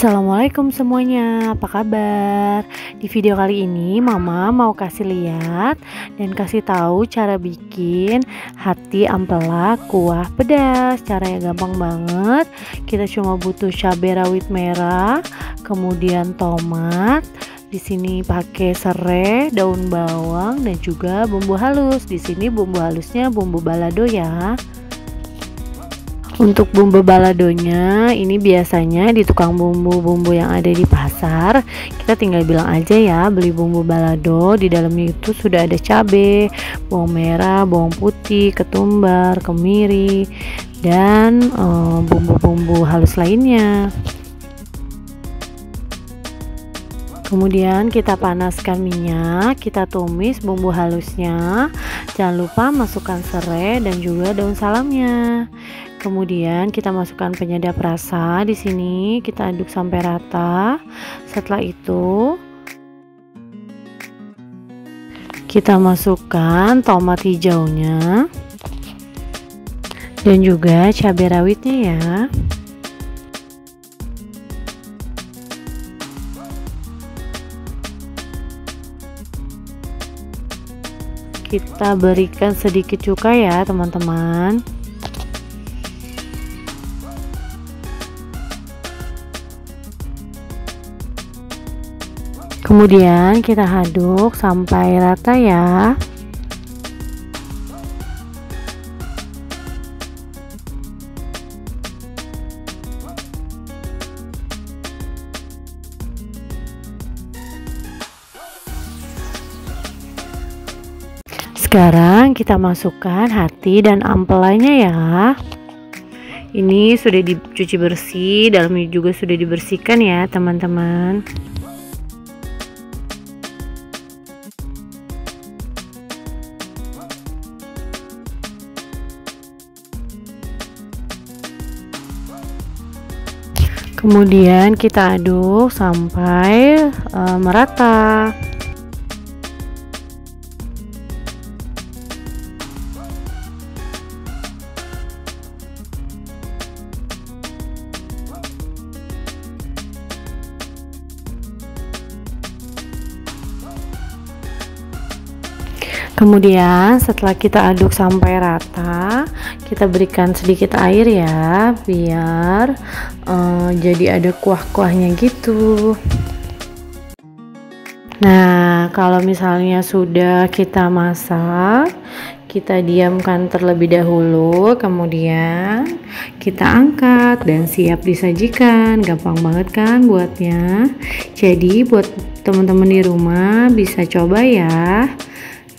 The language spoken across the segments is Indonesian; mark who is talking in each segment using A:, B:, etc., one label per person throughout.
A: Assalamualaikum semuanya, apa kabar? Di video kali ini Mama mau kasih lihat dan kasih tahu cara bikin hati ampela kuah pedas. Caranya gampang banget. Kita cuma butuh cabai rawit merah, kemudian tomat. Di sini pakai serai, daun bawang dan juga bumbu halus. Di sini bumbu halusnya bumbu balado ya. Untuk bumbu baladonya ini biasanya di tukang bumbu-bumbu yang ada di pasar. Kita tinggal bilang aja ya beli bumbu balado, di dalamnya itu sudah ada cabai, bawang merah, bawang putih, ketumbar, kemiri dan bumbu-bumbu halus lainnya. Kemudian kita panaskan minyak, kita tumis bumbu halusnya. Jangan lupa masukkan serai dan juga daun salamnya. Kemudian kita masukkan penyedap rasa. Di sini kita aduk sampai rata. Setelah itu kita masukkan tomat hijaunya dan juga cabai rawitnya ya. Kita berikan sedikit cuka ya teman-teman. Kemudian kita aduk sampai rata ya. Sekarang kita masukkan hati dan ampelanya ya. Ini sudah dicuci bersih, dalamnya juga sudah dibersihkan ya teman-teman. Kemudian kita aduk sampai merata. Kemudian setelah kita aduk sampai rata, kita berikan sedikit air ya, biar jadi ada kuah-kuahnya gitu. Nah, kalau misalnya sudah kita masak, kita diamkan terlebih dahulu, kemudian kita angkat dan siap disajikan. Gampang banget kan buatnya. Jadi buat teman-teman di rumah bisa coba ya.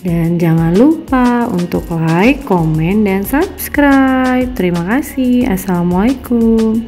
A: Dan jangan lupa untuk like, komen, dan subscribe. Terima kasih. Assalamualaikum.